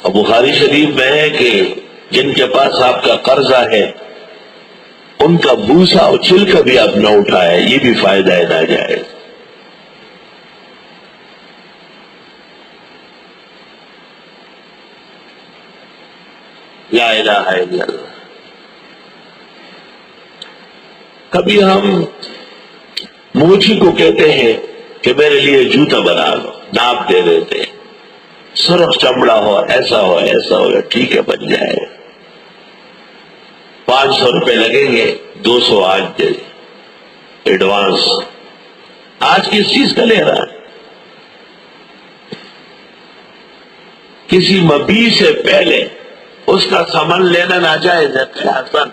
اب بخاری شریف میں ہے کہ جن کے پاس آپ کا قرضہ ہے ان کا بھوسا اور چھلکا بھی آپ نہ اٹھائے، یہ بھی فائدہ ہے ناجائز۔ لا الہ الا اللہ۔ کبھی ہم موچی کو کہتے ہیں کہ میرے لیے جوتا بنا لو، ناپ دے دیتے ہیں، سرخ چمڑا ہو، ایسا ہو ایسا ہو، ٹھیک ہے بن جائے گا، 500 روپے لگیں گے، 200 آج دے دیں ایڈوانس۔ آج کس چیز کا لے رہا ہے؟ کسی مبی سے پہلے اس کا سامان لینا ناجائز ہے قیاساً،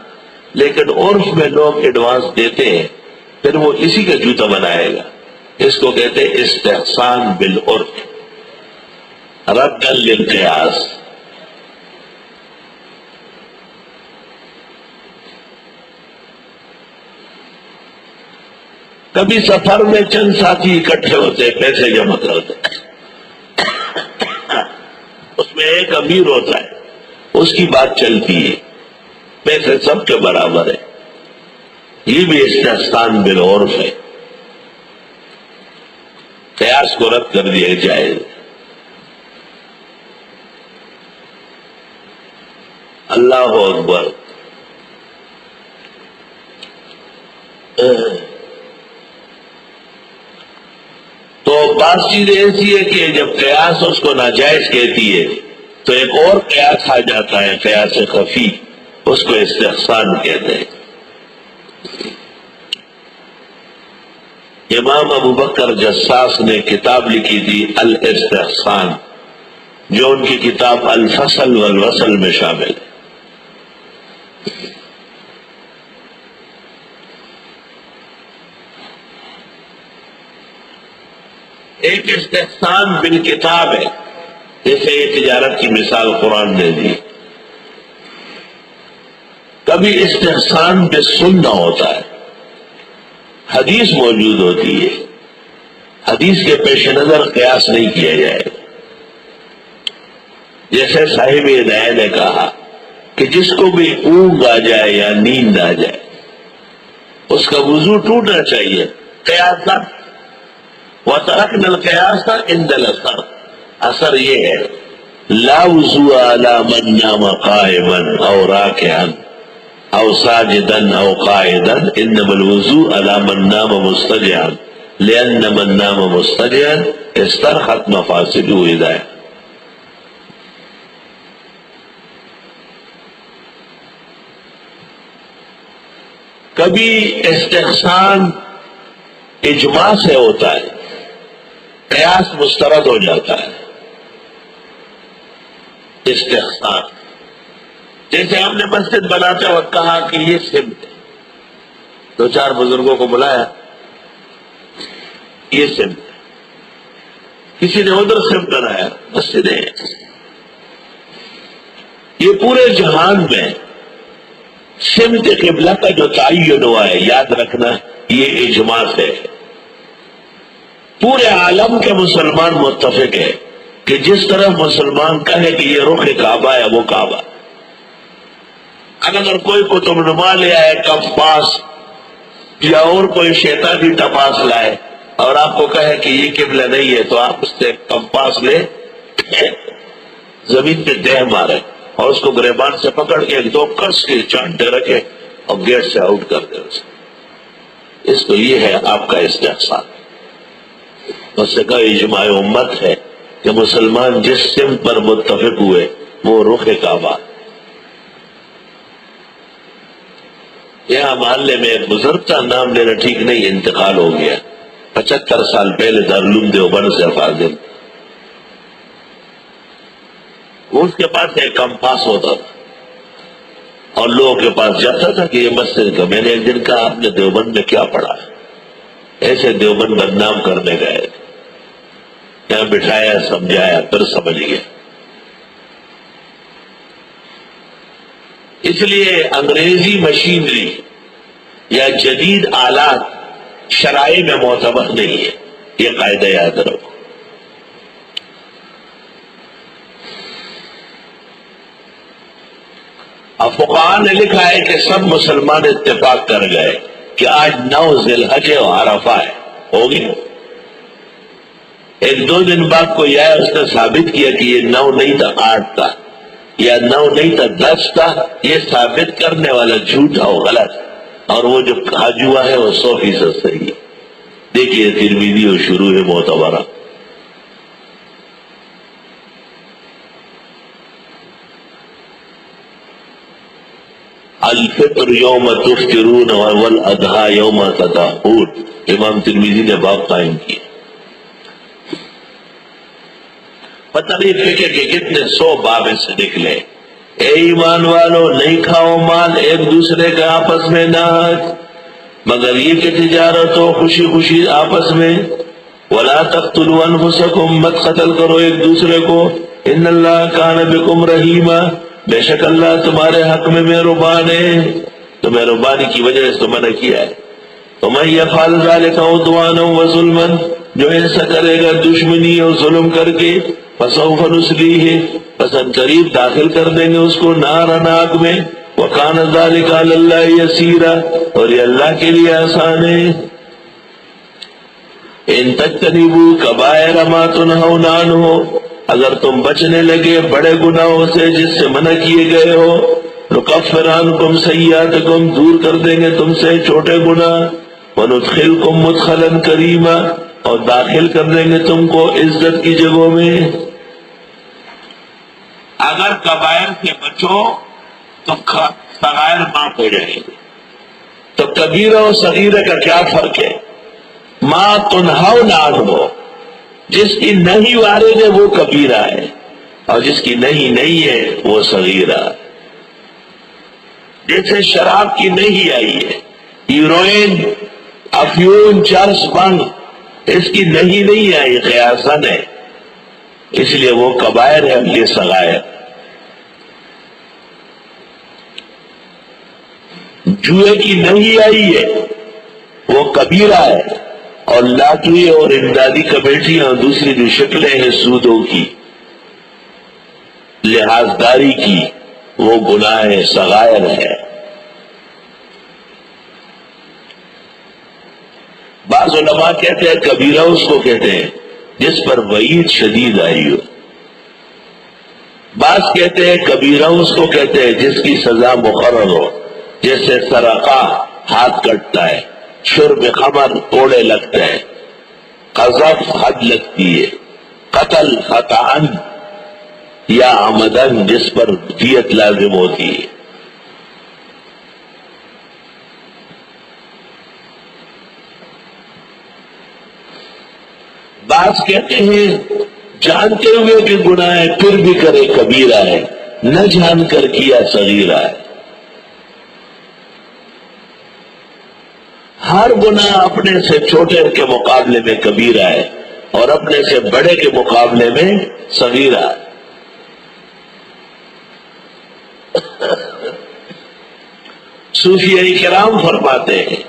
لیکن عرف میں لوگ ایڈوانس دیتے ہیں، پھر وہ اسی کا جوتا بنائے گا۔ اس کو کہتے ہیں استحسان بالعرف رد للقیاس۔ کبھی سفر میں چند ساتھی اکٹھے ہوتے، پیسے جمع کرتے، اس میں ایک امیر ہوتا ہے، اس کی بات چلتی ہے، پیسے سب کے برابر ہے، یہ بھی استحسان بالعرف ہے، قیاس کو رد کر دیا جائے۔ اللہ اکبر۔ تو بعض چیزیں ایسی ہے کہ جب قیاس اس کو ناجائز کہتی ہے تو ایک اور قیاس آ جاتا ہے، قیاس خفی، اس کو استحسان کہتے ہیں۔ امام ابو بکر جساس نے کتاب لکھی تھی الاستحسان، جو ان کی کتاب الفصل والوصل میں شامل ہے۔ ایک استحسان بالکتاب ہے، جیسے یہ تجارت کی مثال قرآن نے دی۔ کبھی استحسان بالسنہ ہوتا ہے، حدیث موجود ہوتی ہے، حدیث کے پیش نظر قیاس نہیں کیا جائے گا۔ جیسے صاحب ہدایہ نے کہا کہ جس کو بھی اونگ آ جائے یا نیند آ جائے اس کا وضو ٹوٹنا چاہیے، قیاس نہ۔ وَتَرَكْنَا الْقِيَاسَ عِنْدَ الْأَثَرِ، اثر یہ ہے لا وضوء علی من نام قائما او راکعا او ساجدا او قائدا، انما الوضوء علی من نام مستجعا لأن من نام مستجعا استرخت مفاسده ہدایہ۔ کبھی استحسان اجماع سے ہوتا ہے، قیاس مسترد ہو جاتا ہے۔ استحسان جیسے ہم نے مسجد بناتے وقت کہا کہ یہ سمت ہے، دو چار بزرگوں کو بلایا، یہ سمت ہے، کسی نے ادھر سمت بنایا، مسجد ہے۔ یہ پورے جہان میں سمت قبلہ کا جو تعین ہوا ہے، یاد رکھنا یہ اجماع سے ہے۔ پورے عالم کے مسلمان متفق ہے کہ جس طرح مسلمان کہے کہ یہ رخ کعبہ ہے، وہ کعبہ۔ اگر کوئی قطب نما لے آئے، کمپاس یا اور کوئی شیطانی ٹپاس لائے اور آپ کو کہے کہ یہ قبلہ نہیں ہے، تو آپ اس سے کمپاس لے زمین پہ دہ مارے اور اس کو گریبان سے پکڑ کے ایک دو کس کے چانٹے رکھے اور گیٹ سے آؤٹ کر دے اسے۔ اس کو یہ ہے آپ کا استحسان۔ اس سے کہا اجماع امت ہے کہ مسلمان جس سمت پر متفق ہوئے وہ رخ کعبہ۔ یہاں محلے میں ایک بزرگ کا نام لینا ٹھیک نہیں، انتقال ہو گیا 75 سال پہلے دارالعلوم دیوبند سے فاضل۔ اس کے پاس ایک کمپاس ہوتا تھا اور لوگوں کے پاس جاتا تھا کہ یہ مسجد کا۔ میں نے ایک دن کہا آپ نے دیوبند میں کیا پڑھا؟ ایسے دیوبند بدنام کرنے گئے، یہاں بٹھایا، سمجھایا، پھر سمجھ گیا۔ اس لیے انگریزی مشینری یا جدید آلات شرائع میں معتبر نہیں ہے، یہ قاعدہ یاد رکھو۔ اب فقہاء نے لکھا ہے کہ سب مسلمان اتفاق کر گئے کہ آج 9 ذی الحج و عرفہ ہے، ہوگی نا۔ ایک 2 دن بعد کوئی آیا، اس نے ثابت کیا کہ یہ 9 نہیں تھا، 8 تھا، یا 9 نہیں تھا، 10 تھا۔ یہ ثابت کرنے والا جھوٹا ہو، غلط، اور وہ جو کہا ہوا ہے وہ 100% صحیح ہے۔ دیکھیے ترمذی و شروح معتبرہ۔ الفطر یوم تفطرون والاضحی یوم تضحون، امام ترمذی نے باب قائم کیا۔ پتہ نہیں فقہ کے کتنے 100 باب سے نکلے۔ اے ایمان والو، نہیں کھاؤ مال ایک دوسرے کا آپس میں نہ، مگر یہ کہ تجارت ہو خوشی خوشی آپس میں۔ ولا تقتلوا انفسکم، مت قتل کرو ایک دوسرے کو۔ ان اللہ کان بکم رحیما، بے شک اللہ تمہارے حق میں مہربان ہے، تو مہربانی کی وجہ سے تو منع کیا ہے۔ ومن یفعل ذلک عدوانا وظلما، جو ایسا کرے گا دشمنی اور ظلم کر کے، فسوف نصلیہ، پس قریب داخل کر دیں گے اس کو نار آگ میں۔ وکان ذلک علی اللہ یسیرا، اور یہ اللہ کے لیے آسان ہے۔ ان تجتنبوا کبائر ما تنہون عنہ، اگر تم بچنے لگے بڑے گناہوں سے جس سے منع کیے گئے ہو، نکفر عنکم سیئاتکم، دور کر دیں گے تم سے چھوٹے گناہ، وندخلکم مدخلا کریما، اور داخل کر دیں گے تم کو عزت کی جگہوں میں۔ اگر کبائر سے بچو تو صغائر معاف ہو جائیں گے۔ تو کبیرہ اور صغیرہ کا کیا فرق ہے؟ ما تنہون عنہ، جس کی نہیں وارد ہے وہ کبیرہ ہے، اور جس کی نہیں ہے وہ صغیرہ۔ جیسے شراب کی نہیں آئی ہے، ہیروئن، افیون، چرس، بنگ، اس کی نہیں آئی، قیاسن ہے، اس لیے وہ کبائر ہے، یہ صغائر۔ جوئے کی نہیں آئی ہے وہ کبیرہ ہے، اور لاٹری اور امدادی کمیٹیاں اور دوسری جو شکلیں ہیں سودوں کی، لحاظداری کی، وہ گناہ صغائر ہے۔ بعض علماء کہتے ہیں کبیرہ اس کو کہتے ہیں جس پر وعید شدید آئی ہو، بعض کہتے ہیں کبیرہ اس کو کہتے ہیں جس کی سزا مقرر ہو، جیسے سرقہ ہاتھ کٹتا ہے، شرب خمر کوڑے لگتے ہیں، قذف حد لگتی ہے، قتل خطأً یا عمدن جس پر دیت لازم ہوتی ہے۔ بعض کہتے ہیں جانتے ہوئے کہ گناہ ہے پھر بھی کرے کبیرہ ہے، نہ جان کر کیا صغیرہ ہے۔ ہر گناہ اپنے سے چھوٹے کے مقابلے میں کبیرہ ہے، اور اپنے سے بڑے کے مقابلے میں صغیرہ ہے۔ صوفیہ کرام فرماتے ہیں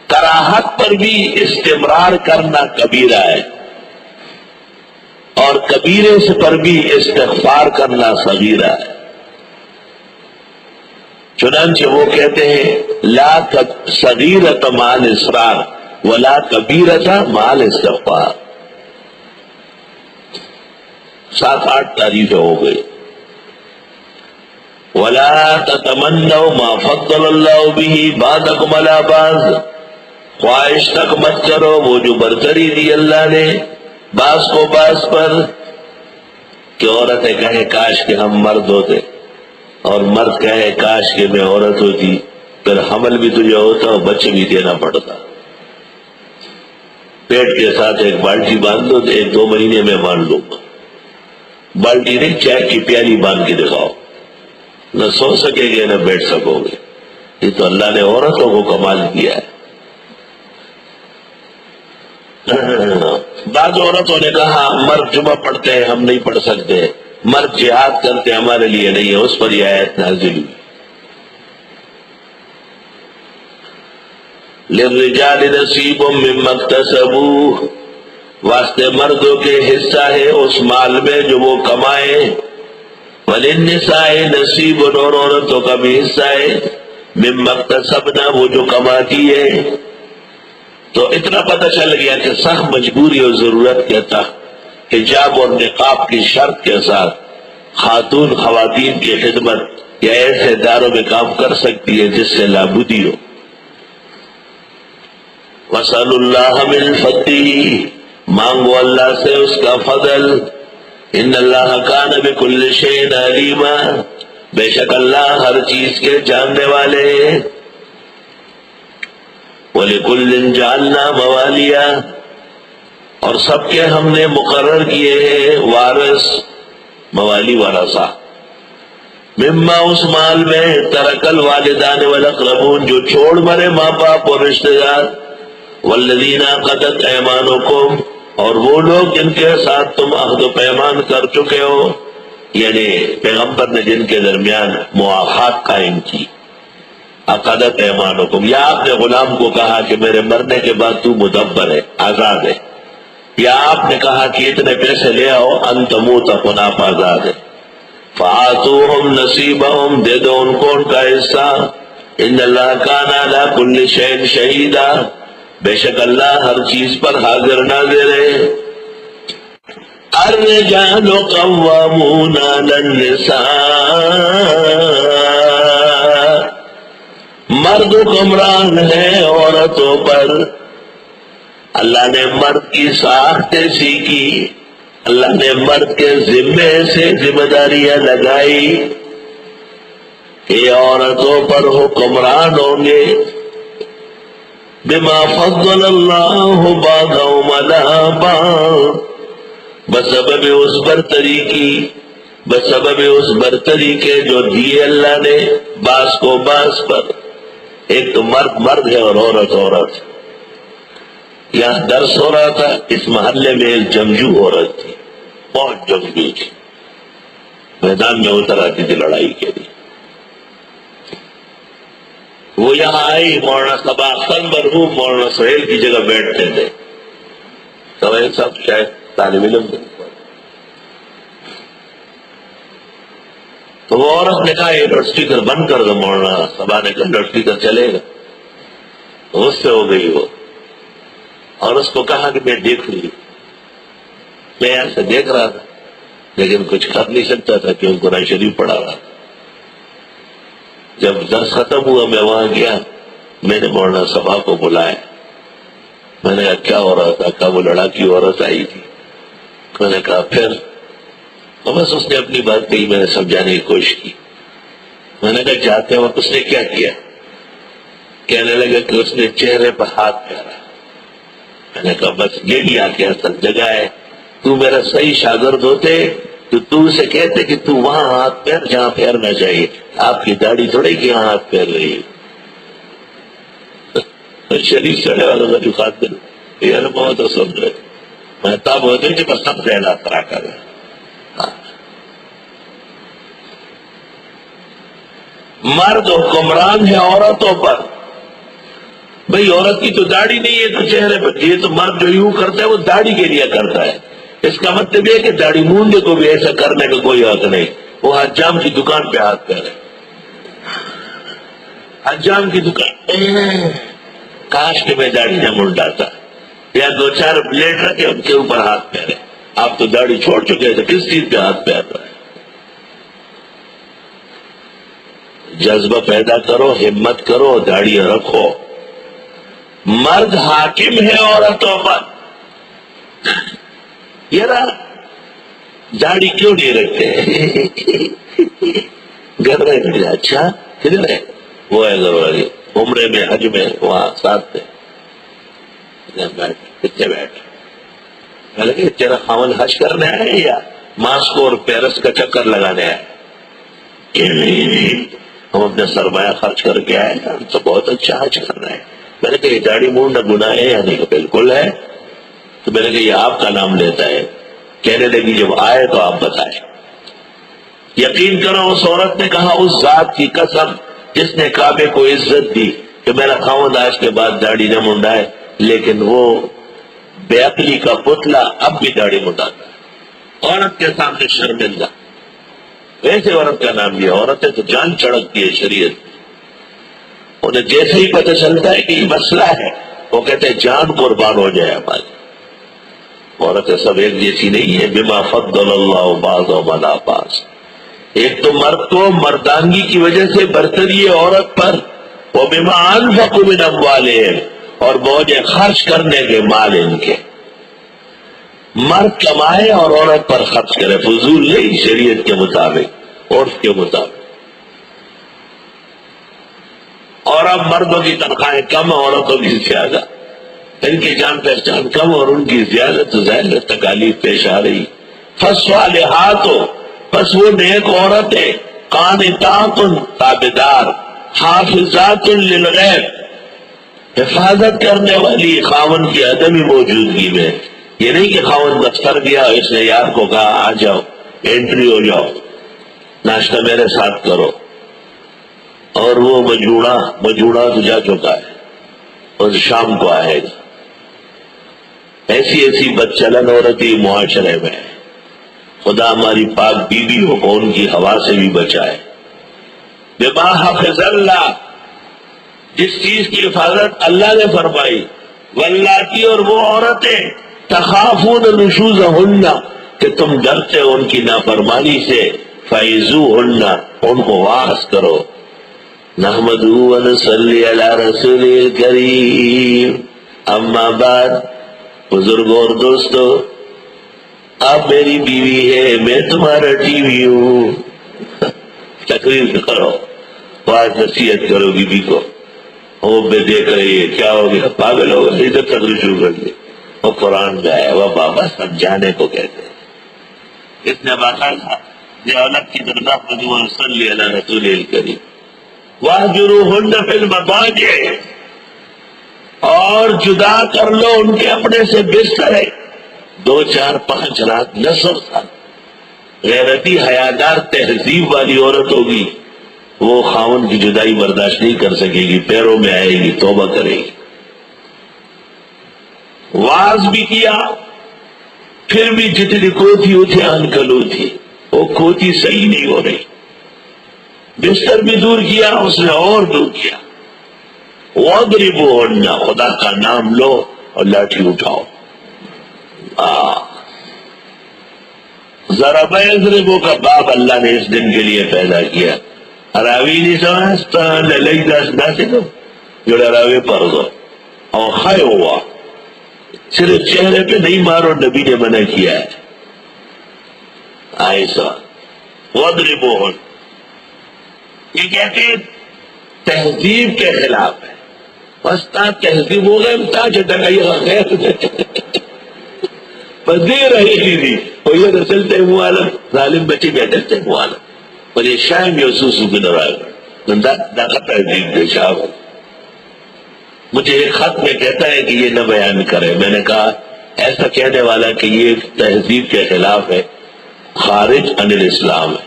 کراہت پر بھی استمرار کرنا کبیرہ ہے، اور کبیرے سے پر بھی استغفار کرنا صغیرہ ہے۔ چنانچہ وہ کہتے ہیں لا صغیرۃ مع الاصرار ولا کبیرۃ مع الاستغفار۔ 7-8 تعریفیں ہو گئی۔ ولا تتمنوا ما فضل اللہ به بعضکم علی بعض، خواہش تک مت کرو وہ جو برتری دی اللہ نے بعض کو بعض پر، کہ عورتیں کہیں کاش کہ ہم مرد ہوتے، اور مرد کہے کاش کہ میں عورت ہوتی، پھر حمل بھی تجھے ہوتا اور بچے بھی دینا پڑتا۔ پیٹ کے ساتھ ایک بالٹی باندھ دو تو 1-2 مہینے میں مان لوں گا۔ بالٹی نہیں، چائے کی پیالی باندھ کے دکھاؤ، نہ سو سکے گے نہ بیٹھ سکو گے۔ یہ تو اللہ نے عورتوں کو کمال کیا ہے۔ بعض عورتوں نے کہا مرد جمعہ پڑھتے ہیں ہم نہیں پڑھ سکتے، مرد جہاد کرتے ہمارے لیے نہیں ہے، اس پر یہ آیت نازل ہوئی۔ للرجال نصیب مما اکتسبوا، واسطے مردوں کے حصہ ہے اس مال میں جو وہ کمائے، وَلِلنِّسَاءِ نَصِيبٌ، اور عورتوں کا بھی حصہ ہے، مِمَّا اكْتَسَبْنَا، وہ جو کماتی ہے۔ تو اتنا پتہ چل گیا کہ سخت مجبوری اور ضرورت کے تحت حجاب اور نقاب کی شرط کے ساتھ خاتون خواتین کی خدمت یا ایسے اداروں میں کام کر سکتی ہے جس سے لابودی ہو۔ وَاسْأَلُوا اللَّهَ مِن فَضْلِهِ، مانگو اللہ سے اس کا فضل۔ ان اللہ کان بکل شیء علیما، بے شک اللہ ہر چیز کے جاننے والے ہیں۔ وَلِكُلٍّ جَعَلْنَا مَوَالِيَ، اور سب کے ہم نے مقرر کیے ہیں وارث، موالی ورثہ، مما اس مال میں ترک الوالدان والاقربون، جو چھوڑ مرے ماں باپ اور رشتہ دار، والذین عقدت ایمانکم، اور وہ لوگ جن کے ساتھ تم عہد و پیمان کر چکے ہو، یعنی پیغمبر نے جن کے درمیان مواخات قائم کی۔ عقدت ایمانکم، یا آپ نے غلام کو کہا کہ میرے مرنے کے بعد تو مدبر ہے، آزاد ہے، یا آپ نے کہا کہ اتنے پیسے لے آؤ انت موت، اپن آپ آزاد ہے۔ فآتوہم نصیبہم، دے دو ان کو ان کا حصہ۔ ان اللہ کان علی کل شیء شہیدا، بے شک اللہ ہر چیز پر حاضر ناظر ہے۔ الرجال قوامون علی النساء، مرد حکمران ہے عورتوں پر۔ اللہ نے مرد کی ساخت سیکھی، اللہ نے مرد کے ذمے سے ذمہ داریاں لگائی کہ عورتوں پر حکمران ہوں گے۔ بما فضل اللہ بعضهم علی بعض، بسبب اس برتری کی، بسبب اس برتری کے جو دیے اللہ نے بعض کو بعض پر۔ ایک تو مرد مرد ہے اور عورت عورت۔ یہاں درس ہو رہا تھا، اس محلے میں ایک جنگجو عورت تھی، بہت جنگجو تھی، میدان میں اتر آتی تھی لڑائی کے لیے۔ وہ یہاں آئی، مولانا صبا اختر مرحوم مولانا سہیل کی جگہ بیٹھتے تھے، سہیل صاحب شاید طالب علم تھے۔ تو وہ عورت نے کہا یہ لاؤڈ اسپیکر بند کر دو، مولانا صبا نے کہا لاؤڈ اسپیکر چلے گا، اس سے ہو گئی وہ، اور اس کو کہا کہ میں دیکھ لی، میں ایسے دیکھ رہا تھا لیکن کچھ کر نہیں سکتا تھا کیوں قرآن شریف پڑھا رہا تھا۔ جب درس ختم ہوا میں وہاں گیا، میں نے مولانا صبا کو بلایا، میں نے کہا کیا ہو رہا تھا؟ کہا وہ لڑاکی عورت آئی تھی۔ میں نے کہا پھر؟ بس اس نے اپنی بات کہی، میں نے سمجھانے کی کوشش کی۔ میں نے کہا جاتے وقت اس نے کیا کیا؟ کہنے لگا کہ اس نے چہرے پر ہاتھ پھیرا۔ میں نے کہا بس یہی آ کے اصل جگہ ہے، تو میرا صحیح شاگرد ہوتے تو اسے کہتے کہ تو وہاں ہاتھ پھیر جہاں پھیرنا چاہیے، آپ کی داڑھی تھوڑی کہ یہاں ہاتھ پھیر رہی ہے۔ شریف چڑھے والا کا جو خاطر یہ بہت سمجھ رہے میں تب ہوتے کہ بس سب رہنا کرا کر۔ مرد حکمران ہے عورتوں پر۔ بھئی عورت کی تو داڑھی نہیں ہے تو چہرے پر، یہ تو مرد جو یوں کرتا ہے وہ داڑھی کے لیے کرتا ہے۔ اس کا مطلب یہ کہ داڑھی مونڈے کو بھی ایسا کرنے کا کوئی حق نہیں۔ وہ حجام کی دکان پہ ہاتھ پھیرے، حجام کی دکان، کاش کہ میں داڑھی نہ منڈاتا، یا دو چار بلیڈ رکھے ان کے اوپر ہاتھ پھیرے۔ آپ تو داڑھی چھوڑ چکے تھے، کس چیز پہ ہاتھ پھیر رہے ہیں؟ جذبہ پیدا کرو، ہمت کرو، داڑھی رکھو۔ مرد حاکم ہے عورتوں پر۔ یہ داڑھی کیوں نہیں رکھتے؟ گھر میں اچھا کدھر ہے؟ وہ ہے ضروری عمرے میں، حج میں، وہاں ساتھ کتنے بیٹھ میں لگے تیرا خاون حج کرنے آئے یا ماسکو اور پیرس کا چکر لگانے آئے؟ ہم اپنے سرمایہ خرچ کر کے آئے، ہم تو بہت اچھا حج کر رہے ہیں۔ میں نے کہا یہ داڑھی مونڈنا گناہ ہے یا نہیں؟ بالکل ہے۔ تو میں نے کہا یہ آپ کا نام لیتا ہے؟ کہنے لگی جب آئے تو آپ بتائیں۔ یقین کرو اس عورت نے کہا اس ذات کی قسم جس نے کعبے کو عزت دی کہ میرا خاوند آج کے بعد داڑھی نہ منڈائے، لیکن وہ بے عقلی کا پتلا اب بھی داڑھی منڈاتا ہے، عورت کے سامنے شرمندہ۔ ویسے عورت کا نام دیا. عورتیں تو جان چڑکتی ہے شریعت. انہیں جیسے ہی پتہ چلتا ہے کہ یہ مسئلہ ہے وہ کہتے ہیں جان قربان ہو جائے ہماری. عورتیں سب ایک جیسی نہیں ہے. بما فضل اللہ بعضهم علی بعض. ایک تو مرد کو مردانگی کی وجہ سے برتری ہے عورت پر. وہ بما انفقوا من اموالہم، اور بوجھ خرچ کرنے کے مال ان کے. مرد کمائے اور عورت پر خرچ کرے، فضول نہیں، شریعت کے مطابق، عرف کے مطابق. اور اب مردوں کی تنخواہیں کم، عورتوں کی زیادہ. ان کی جان پہچان کم اور ان کی زیادہ، تو ظاہر تکالیف پیش آ رہی. فالصالحات، بس وہ نیک عورتیں، قانتات، تابعدار، حافظات للغیب، حفاظت کرنے والی خاون کی عدمی موجودگی میں. یہ نہیں کہ خاون دفتر گیا اس نے یار کو کہا آ جاؤ، انٹری ہو جاؤ، ناشتہ میرے ساتھ کرو، اور وہ مجوڑا تو جا چکا ہے اور شام کو آئے گا. ایسی بدچلن عورتی معاشرے میں. خدا ہماری پاک بیویوں کو ان کی ہوا سے بھی بچائے. بما حفظ اللہ، جس چیز کی حفاظت اللہ نے فرمائی. واللاتی، اور وہ عورتیں تخافون نشوزہن، کہ تم ڈرتے ہو ان کی نافرمانی سے. فعظوہن، ان کو واعظ کرو. نحمدہ ونصلی علی رسول کریم. اما بعد، بزرگوں اور دوستو، آپ میری بیوی ہے، میں تمہارا ٹی وی ہوں. تقریر کرو، بات نصیحت کرو بیوی کو. وہ بے دیکھ رہی ہے، کیا ہو گیا، پاگل ہو گیا، ادھر تقریر شروع کر دی. وہ قرآن میں آیا، وہ بابا سمجھانے کو کہتے ہیں. اس نے باقاعدہ یہ اولاد کی طرف صلی علی رسول کریم. واہجروہن فی المضاجع، اور جدا کر لو ان کے اپنے سے بستر ہے. 2 4 5 رات نہ سو. غیرتی حیادار تہذیب والی عورت ہوگی، وہ خاون کی جدائی برداشت نہیں کر سکے گی، پیروں میں آئے گی، توبہ کرے گی. واز بھی کیا، پھر بھی جتنی کوتی ہوتی انکلو تھی، وہ کوتی صحیح نہیں ہو رہی. بستر بھی دور کیا، اس نے اور دور کیا. وَاضْرِبُوهُنَّ، خدا کا نام لو اور لاٹھی اٹھاؤ. ضرب یضرب کا باب اللہ نے اس دن کے لیے پیدا کیا. راوی نہیں سمجھتا لئی دس جو راوی پر دو اور خائے ہوا. صرف چہرے پہ نہیں مارو، نبی نے منع کیا ہے. ایسا وَاضْرِبُوهُنَّ، یہ کہتے ہیں تہذیب کے خلاف ہے. وسطا تہذیب ہو گئے تا چٹکائی خیر بس دے رہی تھی. اور یہ چلتے معالم ظالم بچے بیٹھے تھے معالم اور یہ شایم یوسوسو کی نراغ تہذیب دے شاہ. مجھے ایک خط میں کہتا ہے کہ یہ نہ بیان کرے. میں نے کہا ایسا کہنے والا کہ یہ تہذیب کے خلاف ہے، خارج عن الاسلام ہے.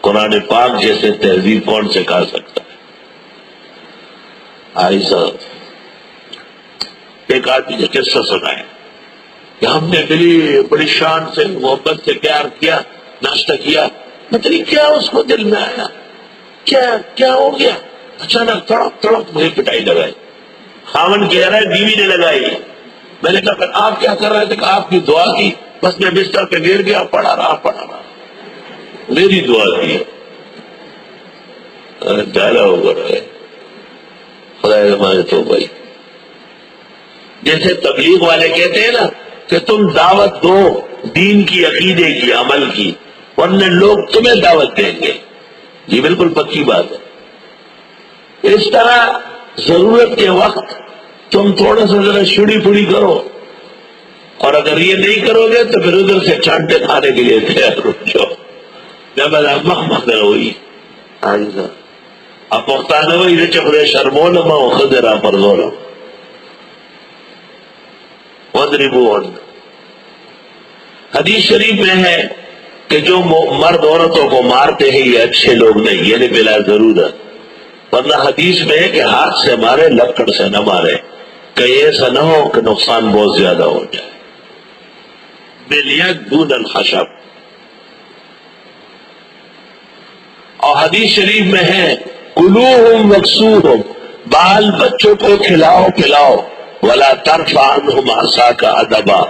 قرآن پاک جیسے تہذیب کون سے کہا سکتا ہے. ایسا ایک آدمی نے قصہ سنایا کہ ہم نے بڑی شان سے محبت سے پیار کیا، ناشتہ کیا، مطلب کیا اس کو دل میں آیا، کیا ہو گیا، اچانک تڑپ مجھے پٹائی لگائی. خاون کہہ رہا ہے بیوی نے لگائی. میں نے کہا آپ کیا کر رہے تھے؟ کہ آپ کی دعا کی. بس میں بستر پہ گر گیا، پڑھا رہا. میری دعا کی. ڈالا ہو رہا ہے خدا ہمارے تو بھائی. جیسے تبلیغ والے کہتے ہیں نا کہ تم دعوت دو دین کی، عقیدے کی، عمل کی، ورنہ لوگ تمہیں دعوت دیں گے. یہ بالکل پکی بات ہے. اس طرح ضرورت کے وقت تم تھوڑا سا ذرا چھڑی پھڑی کرو، اور اگر یہ نہیں کرو گے تو پھر ادھر سے چانٹے کھانے کے لیے تیار ہو جاؤ. جب مخ ہوئی اب پختانہ ہوئی نے چپرے شرمون ما خدرا پر زورا وَاضْرِبُوهُنَّ. حدیث شریف میں ہے کہ جو مرد عورتوں کو مارتے ہیں یہ اچھے لوگ نہیں، یعنی بلا ضرورت. ورنہ حدیث میں ہے کہ ہاتھ سے مارے، لکڑ سے نہ مارے، کہیں ایسا نہ ہو کہ نقصان بہت زیادہ ہو جائے. بِالْيَدْ دُونَ الْخَشَبِ. اور حدیث شریف میں ہے کلوہم وکسوہم، بال بچوں کو کھلاؤ پلاؤ، ولا ترفع عنہم عصاک ادبا،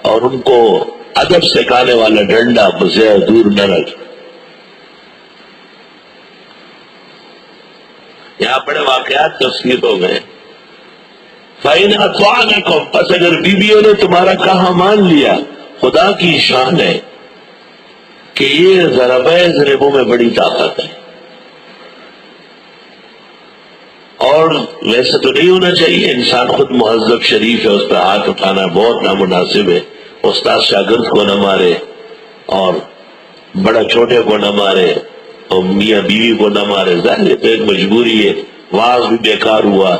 اور ان کو ادب سکھانے والا ڈنڈا سے دور نہ رکھ۔ یہاں بڑے واقعات تفسیر ہو گئے۔ فَإِنْ أَطَعْنَكُمْ، پس اگر بیویوں نے تمہارا کہا مان لیا، خدا کی شان ہے کہ یہ ضربوں میں بڑی طاقت ہے، اور ویسے تو نہیں ہونا چاہیے، انسان خود مہذب شریف ہے، اس پہ ہاتھ اٹھانا بہت نامناسب ہے، استاد شاگرد کو نہ مارے اور بڑا چھوٹے کو نہ مارے اور میاں بیوی کو نہ مارے، ظاہر تو ایک مجبوری ہے، وعظ بھی بیکار ہوا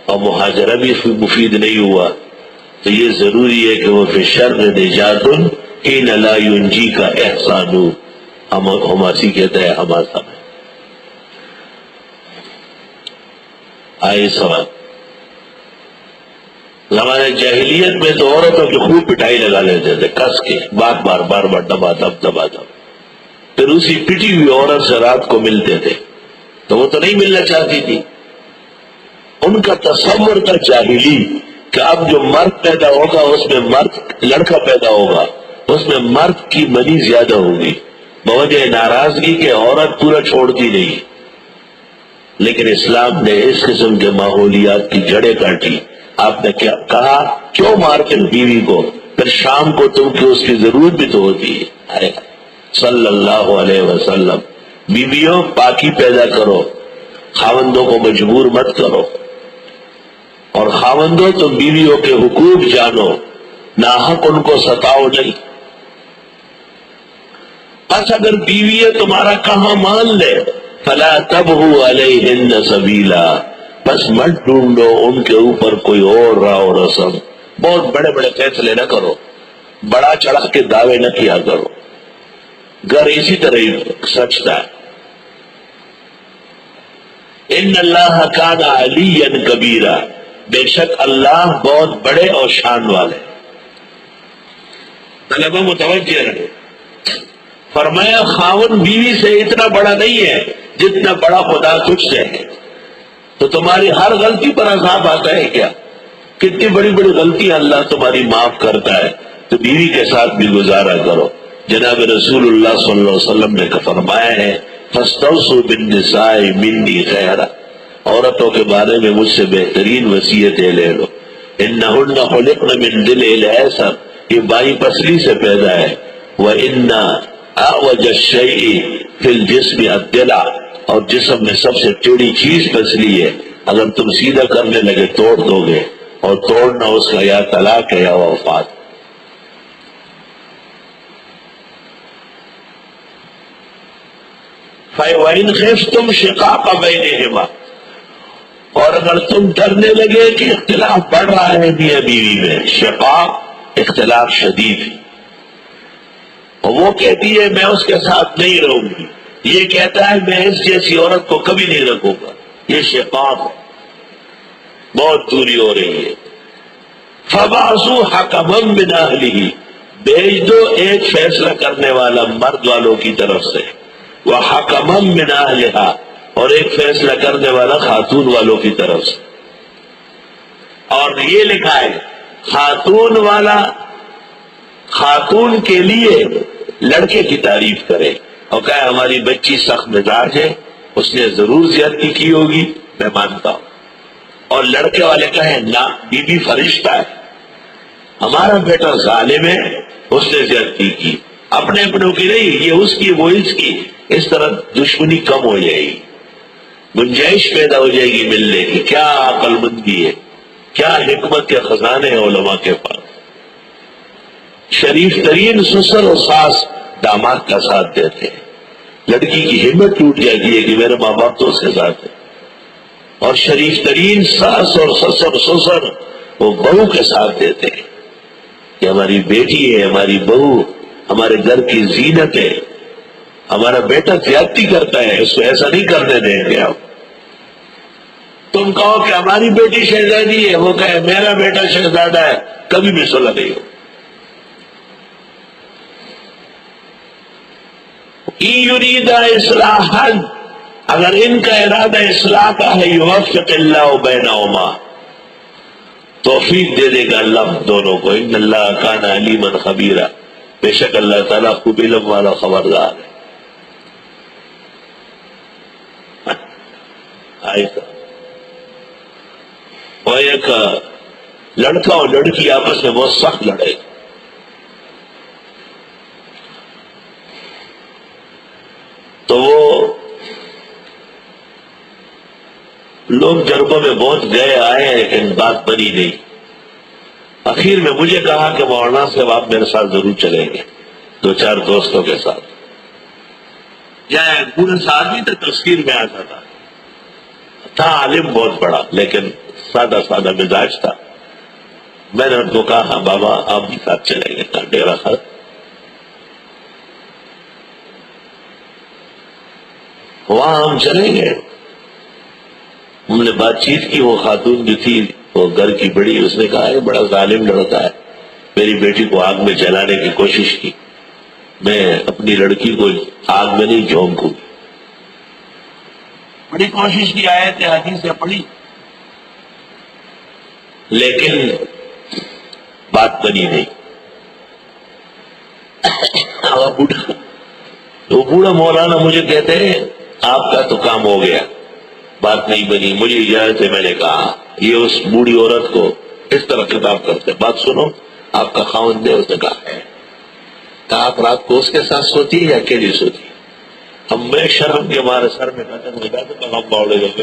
اور مہاجرہ بھی مفید نہیں ہوا، تو یہ ضروری ہے کہ وہ فی شر نجات حین لا ینجی کا احسان، ہماسی کہتا ہے ہماسا میں۔ آئے سوال، زمانے جاہلیت میں تو عورتوں کی خوب پٹائی لگا لیتے تھے، کس کے بار بار دبا دب، پھر اسی پٹی ہوئی عورت سے رات کو ملتے تھے، تو وہ تو نہیں ملنا چاہتی تھی، ان کا تصور تھا جاہلی کہ اب جو مرد پیدا ہوگا اس میں مرد لڑکا پیدا ہوگا، اس میں مرد کی منی زیادہ ہوگی، بوجہ ناراضگی کہ عورت پورا چھوڑتی نہیں۔ لیکن اسلام نے اس قسم کے ماحولیات کی جڑیں کاٹی۔ آپ نے کیا کہا، کیوں مارتے بیوی کو، پھر شام کو تم کی اس کی ضرورت بھی تو ہوتی ہے۔ صلی اللہ علیہ وسلم، بیویوں پاکی پیدا کرو، خاوندوں کو مجبور مت کرو، اور خاوندوں تم بیویوں کے حقوق جانو، ناحق ان کو ستاؤ نہیں۔ بس اگر بیوی تمہارا کہاں مان لے، فلا تبغوا علیہن سبیلا، بس مت ڈھونڈو ان کے اوپر کوئی اور راہ و رسم، بہت بڑے بڑے فیصلے نہ کرو، بڑا چڑھا کے دعوے نہ کیا کرو، گھر اسی طرح ہی سچتا ہے۔ ان اللہ کان علیا کبیرا، بے شک اللہ بہت بڑے اور شان والے۔ طلبہ متوجہ رہے، فرمایا خاون بیوی سے اتنا بڑا نہیں ہے جتنا بڑا خدا تجھ سے ہے، تو تمہاری ہر غلطی پر عذاب آتا ہے کیا؟ کتنی بڑی بڑی غلطیاں اللہ تمہاری معاف کرتا ہے، تو بیوی کے ساتھ بھی گزارا کرو۔ جناب رسول اللہ صلی اللہ علیہ وسلم نے فرمایا ہے فاستوصوا بالنساء منی خیرا، عورتوں کے بارے میں مجھ سے بہترین وصیتیں لے لو۔ انہن خلقن من ضلع ایسر، یہ بائیں پسلی سے پیدا ہے، وان اعوج الشیء فی الجسم الضلع، اور جسم میں سب سے ٹیڑھی چیز پسلی ہے، اگر تم سیدھا کرنے لگے توڑ دو گے، اور توڑنا اس کا یا طلاق ہے یا وفات۔ فَإِنْ خِفْتُمْ شِقَاقَ بَيْنِهِمَا، اور اگر تم ڈرنے لگے کہ اختلاف بڑھ رہا ہے میاں بیوی میں، شقاق اختلاف شدید، اور وہ کہتی ہے میں اس کے ساتھ نہیں رہوں گی، یہ کہتا ہے میں اس جیسی عورت کو کبھی نہیں رکھوں گا، یہ شقاق بہت دوری ہو رہی ہے۔ فَبَعْثُوا حَكَمًا مِنْ أَهْلِهِ، بھیج دو ایک فیصلہ کرنے والا مرد والوں کی طرف سے، وَحَكَمًا مِنْ أَهْلِهَا، اور ایک فیصلہ کرنے والا خاتون والوں کی طرف سے۔ اور یہ لکھا ہے خاتون والا خاتون کے لیے لڑکے کی تعریف کرے اور کہے ہماری بچی سخت مزاج ہے، اس نے ضرور زیادتی کی ہوگی، میں مانتا ہوں، اور لڑکے والے کہیں نہ بی بی فرشتہ ہے، ہمارا بیٹا ظالم ہے، اس نے زیادتی کی، اپنے اپنوں کی نہیں، یہ اس کی وہ اس کی، اس طرح دشمنی کم ہو جائے گی، گنجائش پیدا ہو جائے گی ملنے کی۔ کیا عقل مندی ہے، کیا حکمت کے خزانے ہیں علماء کے پاس۔ شریف ترین سسر اور ساس داماد کا ساتھ دیتے ہیں، لڑکی کی ہمت ٹوٹ جاتی ہے کہ میرے ماں باپ تو اس کے ساتھ ہے، اور شریف ترین ساس اور سسر وہ بہو کے ساتھ دیتے ہیں کہ ہماری بیٹی ہے، ہماری بہو ہمارے گھر کی زینت ہے، ہمارا بیٹا زیادتی کرتا ہے، اس کو ایسا نہیں کرنے دیں گے۔ آپ تم کہو کہ ہماری بیٹی شہزادی ہے، وہ کہے میرا بیٹا شہزادہ ہے، کبھی بھی صلح نہیں ہو۔ یریدا اصلاحا، اگر ان کا ارادہ اصلاح کا ہے، یوفق اللہ بینہما، توفیق دے دے گا اللہ دونوں کو. ان اللہ کان علیما خبیرا، بے شک اللہ تعالیٰ خوب علم والا خبردار ہے. اور ایک لڑکا اور لڑکی آپس میں بہت سخت لڑے، تو وہ لوگ جرگوں میں بہت گئے آئے لیکن بات بنی نہیں. آخر میں مجھے کہا کہ مولانا صاحب آپ میرے ساتھ ضرور چلیں گے، 2-4 دوستوں کے ساتھ. یا پورے ساتھ بھی تو تفسیر میں آتا تھا عالم بہت بڑا لیکن سادہ سادہ مزاج تھا. میں نے ان کو کہا ہاں بابا آپ بھی ساتھ چلیں گے. ڈیرا خر وہاں ہم چلیں گے. ہم نے بات چیت کی. وہ خاتون جو تھی وہ گھر کی بڑی، اس نے کہا یہ بڑا ظالم لڑکا ہے، میری بیٹی کو آگ میں جلانے کی کوشش کی، میں اپنی لڑکی کو آگ میں نہیں جھونکوں. بڑی کوشش کی، آیت حدیث پڑھی لیکن بات بنی نہیں. وہ بوڑھا مولانا مجھے کہتے ہیں آپ کا تو کام ہو گیا، بات نہیں بنی. مجھے اجازت ہے. میں نے کہا یہ اس بوڑھی عورت کو اس طرح خطاب کرتے، بات سنو آپ کا خاوند ہے. اس نے کہا آپ رات کو اس کے ساتھ سوتی ہے یا اکیلی سوتی؟ ہم میں شرم کے ہمارے سر میں قدم لگا تو ہم باؤڑے لوگ